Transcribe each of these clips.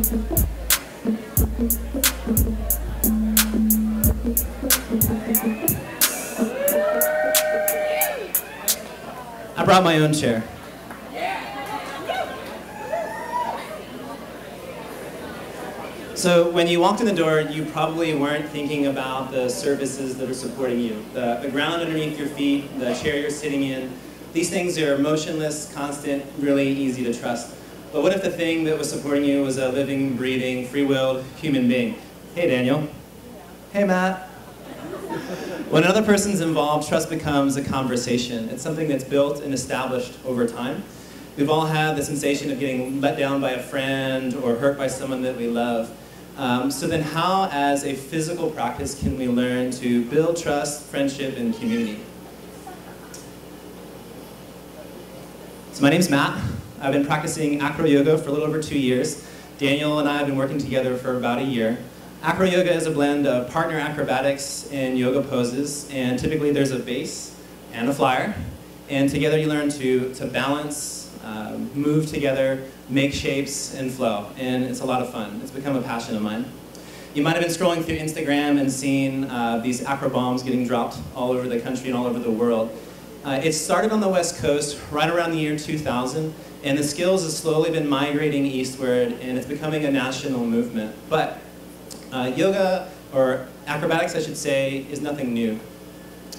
I brought my own chair. So when you walked in the door, you probably weren't thinking about the surfaces that are supporting you. The ground underneath your feet, the chair you're sitting in. These things are motionless, constant, really easy to trust. But what if the thing that was supporting you was a living, breathing, free-willed human being? Hey, Daniel. Hey, Matt. When another person's involved, trust becomes a conversation. It's something that's built and established over time. We've all had the sensation of getting let down by a friend or hurt by someone that we love. So then how, as a physical practice, can we learn to build trust, friendship, and community? So my name's Matt. I've been practicing acro yoga for a little over 2 years. Daniel and I have been working together for about a year. Acro yoga is a blend of partner acrobatics and yoga poses, and typically there's a base and a flyer. And together you learn to balance, move together, make shapes, and flow. And it's a lot of fun. It's become a passion of mine. You might have been scrolling through Instagram and seen these acro bombs getting dropped all over the country and all over the world. It started on the West Coast right around the year 2000, and the skills have slowly been migrating eastward, and it's becoming a national movement. But yoga, or acrobatics I should say, is nothing new.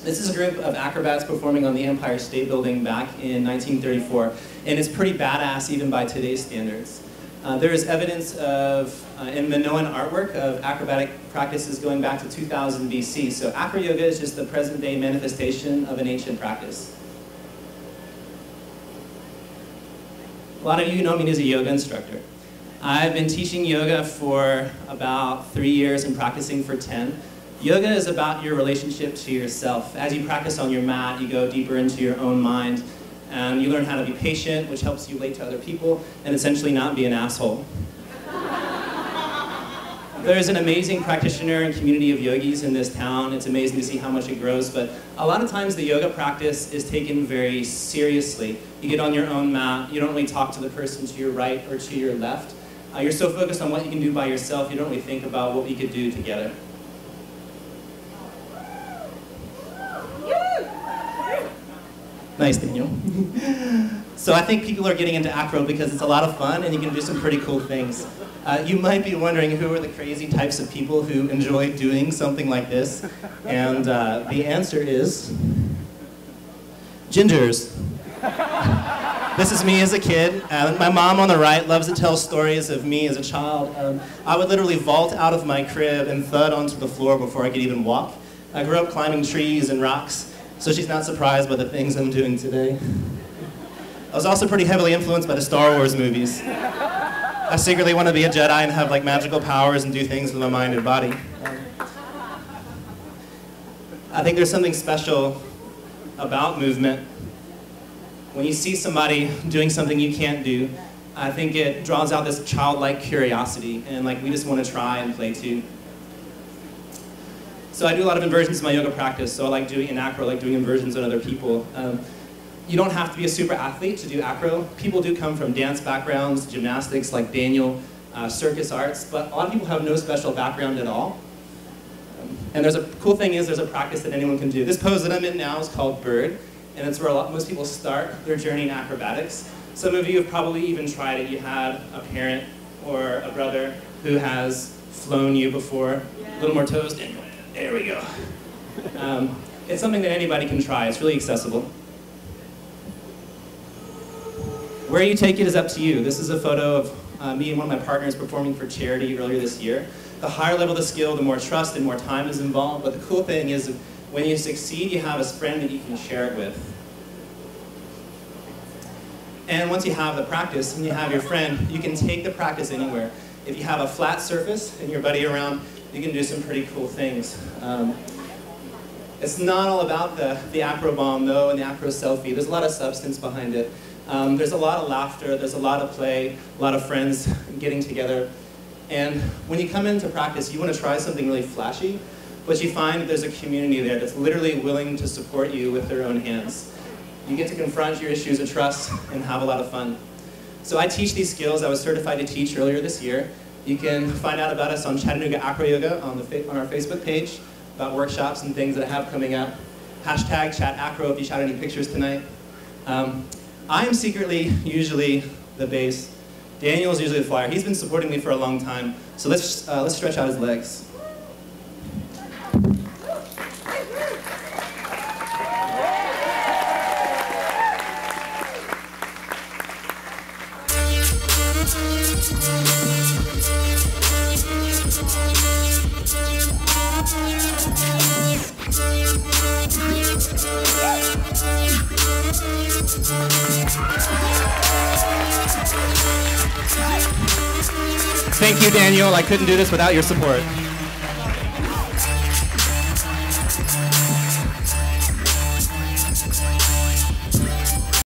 This is a group of acrobats performing on the Empire State Building back in 1934, and it's pretty badass even by today's standards. There is evidence of, in Minoan artwork, of acrobatic practices going back to 2000 BC, so acro yoga is just the present-day manifestation of an ancient practice. A lot of you know me as a yoga instructor. I've been teaching yoga for about 3 years and practicing for 10. Yoga is about your relationship to yourself. As you practice on your mat, you go deeper into your own mind, and you learn how to be patient, which helps you relate to other people, and essentially not be an asshole. There's an amazing practitioner and community of yogis in this town. It's amazing to see how much it grows, but a lot of times the yoga practice is taken very seriously. You get on your own mat, you don't really talk to the person to your right or to your left. You're so focused on what you can do by yourself, you don't really think about what we could do together. Nice, Daniel. So I think people are getting into acro because it's a lot of fun and you can do some pretty cool things. You might be wondering who are the crazy types of people who enjoy doing something like this, and the answer is gingers. This is me as a kid. My mom on the right loves to tell stories of me as a child. I would literally vault out of my crib and thud onto the floor before I could even walk. I grew up climbing trees and rocks, so she's not surprised by the things I'm doing today. I was also pretty heavily influenced by the Star Wars movies. I secretly want to be a Jedi and have like magical powers and do things with my mind and body. I think there's something special about movement. When you see somebody doing something you can't do, I think it draws out this childlike curiosity, and like we just want to try and play too. So I do a lot of inversions in my yoga practice, so I like doing in acro, I like doing inversions on other people. You don't have to be a super athlete to do acro. People do come from dance backgrounds, gymnastics like Daniel, circus arts, but a lot of people have no special background at all. And there's a cool thing is there's a practice that anyone can do. This pose that I'm in now is called bird, and it's where most people start their journey in acrobatics. Some of you have probably even tried it. You had a parent or a brother who has flown you before. A little more toes, Daniel. There we go. It's something that anybody can try. It's really accessible. Where you take it is up to you. This is a photo of me and one of my partners performing for charity earlier this year. The higher level the skill, the more trust and more time is involved. But the cool thing is when you succeed, you have a friend that you can share it with. And once you have the practice and you have your friend, you can take the practice anywhere. If you have a flat surface and your buddy around, you can do some pretty cool things. It's not all about the acro bomb though and the acro selfie. There's a lot of substance behind it. There's a lot of laughter, there's a lot of play, a lot of friends getting together. And when you come into practice, you want to try something really flashy, but you find that there's a community there that's literally willing to support you with their own hands. You get to confront your issues of trust and have a lot of fun. So I teach these skills. I was certified to teach earlier this year. You can find out about us on Chattanooga Acro Yoga on our Facebook page, about workshops and things that I have coming up. Hashtag #ChatAcro if you shot any pictures tonight. I am secretly usually the bass. Daniel is usually the flyer. He's been supporting me for a long time, so let's stretch out his legs. Thank you, Daniel. I couldn't do this without your support.